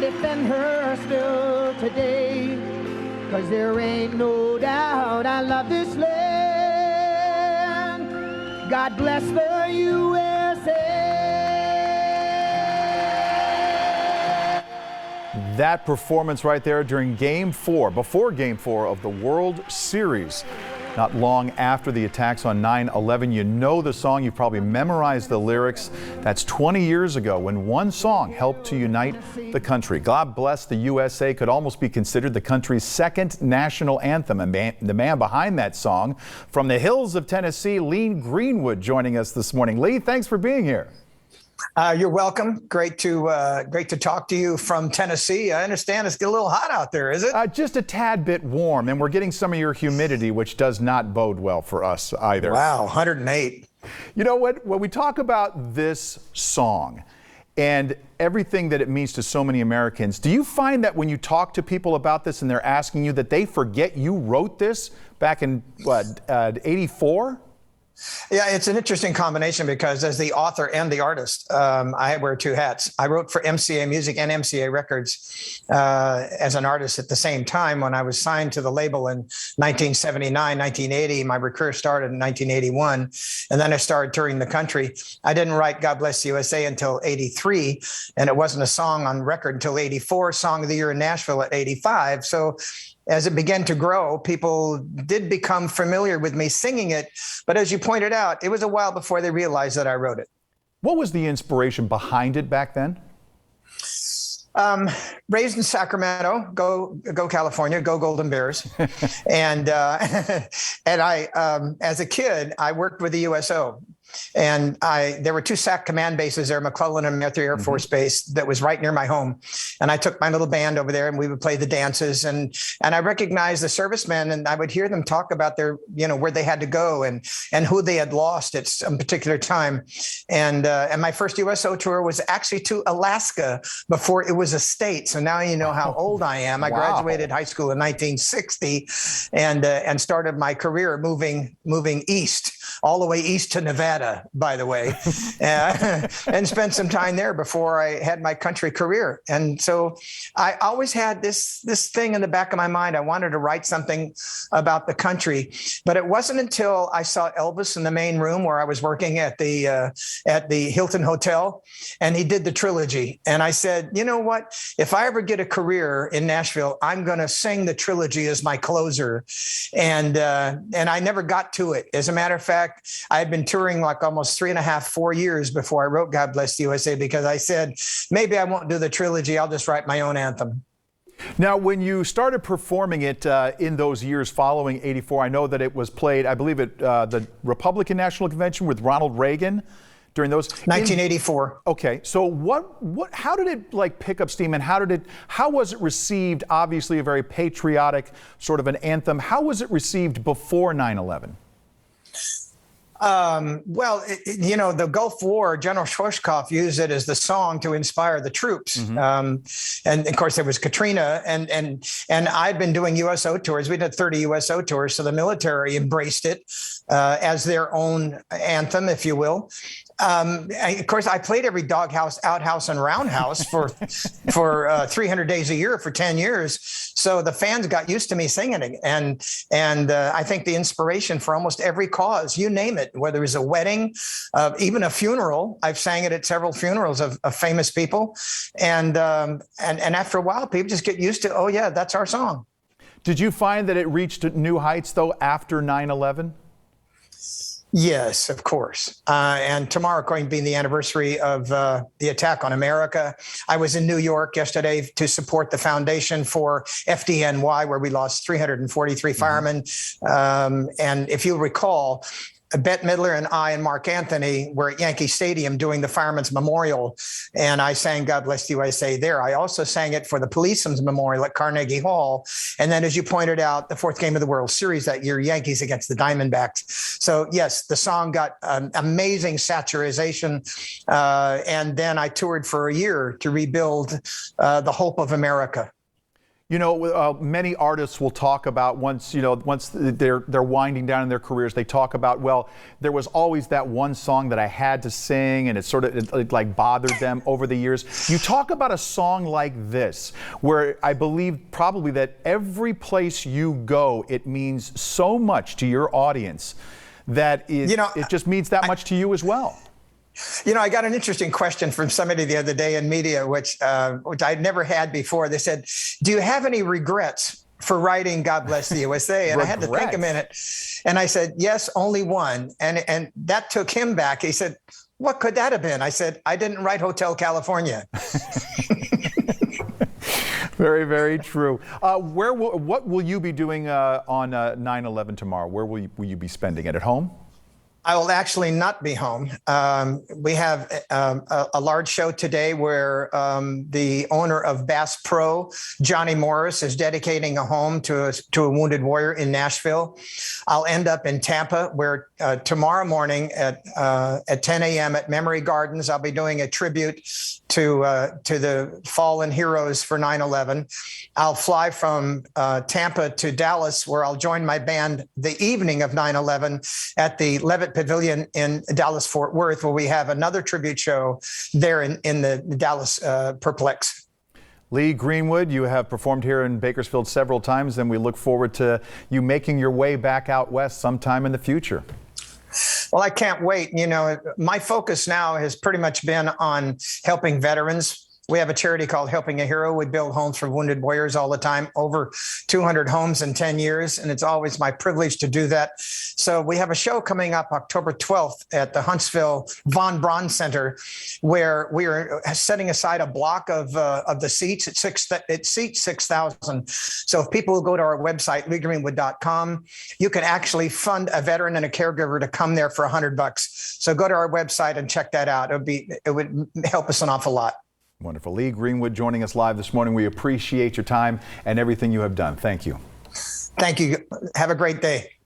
and defend her still today. 'Cause there ain't no doubt I love this land. God bless the USA. That performance right there during Game 4, before Game 4 of the World Series. Not long after the attacks on 9/11. You know the song, you've probably memorized the lyrics. That's 20 years ago when one song helped to unite the country. God Bless the USA could almost be considered the country's second national anthem. And the man behind that song, from the hills of Tennessee, Lee Greenwood, joining us this morning. Lee, thanks for being here. You're welcome. Great to talk to you from Tennessee. I understand it's a little hot out there, is it? Just a tad bit warm, and we're getting some of your humidity, which does not bode well for us either. Wow, 108. You know what? When we talk about this song and everything that it means to so many Americans, do you find that when you talk to people about this and they're asking you that they forget you wrote this back in, 84? Yeah, it's an interesting combination because as the author and the artist, I wear two hats. I wrote for MCA Music and MCA Records as an artist at the same time. When I was signed to the label in 1979, 1980, my career started in 1981, and then I started touring the country. I didn't write God Bless the USA until 83, and it wasn't a song on record until 84, Song of the Year in Nashville at 85. So as it began to grow, people did become familiar with me singing it. But as you pointed out, it was a while before they realized that I wrote it. What was the inspiration behind it back then? Raised in Sacramento, go California, go Golden Bears. and I, as a kid, I worked with the USO. And there were two SAC command bases there, McClellan and Matthew Air Force Base, that was right near my home. And I took my little band over there and we would play the dances. And I recognized the servicemen, and I would hear them talk about their, where they had to go and who they had lost at some particular time. And my first USO tour was actually to Alaska before it was a state. So now you know how old I am. I graduated high school in 1960 and started my career moving east, all the way east to Nevada, by the way, and spent some time there before I had my country career. And so I always had this thing in the back of my mind. I wanted to write something about the country, but it wasn't until I saw Elvis in the main room where I was working at the Hilton Hotel, and he did the trilogy. And I said, you know what? If I ever get a career in Nashville, I'm going to sing the trilogy as my closer. And I never got to it. As a matter of fact, I had been touring like almost 3.5, 4 years before I wrote God Bless the USA, because I said, maybe I won't do the trilogy. I'll just write my own anthem. Now, when you started performing it in those years following 84, I know that it was played, I believe, at the Republican National Convention with Ronald Reagan during those 1984. Okay, so how did it pick up steam, and how was it received? Obviously a very patriotic sort of an anthem. How was it received before 9/11? Well, the Gulf War, General Schwarzkopf used it as the song to inspire the troops. And of course there was Katrina, and I'd been doing USO tours. We did 30 USO tours. So the military embraced it, as their own anthem, if you will. Of course, I played every doghouse, outhouse, and roundhouse for 300 days a year for 10 years. So the fans got used to me singing it, and I think the inspiration for almost every cause, you name it, whether it was a wedding, even a funeral. I've sang it at several funerals of famous people, and after a while, people just get used to, oh yeah, that's our song. Did you find that it reached new heights though after 9/11? Yes, of course. And tomorrow going to be the anniversary of the attack on America. I was in New York yesterday to support the foundation for FDNY, where we lost 343 firemen. And if you recall, Bette Midler and I and Mark Anthony were at Yankee Stadium doing the Firemen's Memorial, and I sang God Bless the USA there. I also sang it for the Policemen's Memorial at Carnegie Hall. And then, as you pointed out, the fourth game of the World Series that year, Yankees against the Diamondbacks. So yes, the song got amazing saturation. And then I toured for a year to rebuild the hope of America. You know, many artists will talk about once they're winding down in their careers, they talk about, well, there was always that one song that I had to sing, and it like bothered them over the years. You talk about a song like this, where I believe probably that every place you go, it means so much to your audience that it just means that much to you as well. You know, I got an interesting question from somebody the other day in media, which I'd never had before. They said, do you have any regrets for writing God Bless the USA? And I had to think a minute. And I said, yes, only one. And that took him back. He said, what could that have been? I said, I didn't write Hotel California. Very, very true. What will you be doing on 9/11 tomorrow? Where will you be spending it? At home? I will actually not be home. We have a large show today where the owner of Bass Pro, Johnny Morris, is dedicating a home to a wounded warrior in Nashville. I'll end up in Tampa, where tomorrow morning at 10 a.m. at Memory Gardens, I'll be doing a tribute to the fallen heroes for 9/11. I'll fly from Tampa to Dallas, where I'll join my band the evening of 9/11 at the Levitt Pavilion in Dallas-Fort Worth, where we have another tribute show there in the Dallas Perplex. Lee Greenwood, you have performed here in Bakersfield several times, and we look forward to you making your way back out west sometime in the future. Well, I can't wait. You know, my focus now has pretty much been on helping veterans. We have a charity called Helping a Hero. We build homes for wounded warriors all the time, over 200 homes in 10 years. And it's always my privilege to do that. So we have a show coming up October 12th at the Huntsville Von Braun Center, where we are setting aside a block of the seats. It seats 6,000. So if people go to our website, leegreenwood.com, you can actually fund a veteran and a caregiver to come there for $100. So go to our website and check that out. It would help us an awful lot. Wonderful. Lee Greenwood joining us live this morning. We appreciate your time and everything you have done. Thank you. Thank you. Have a great day.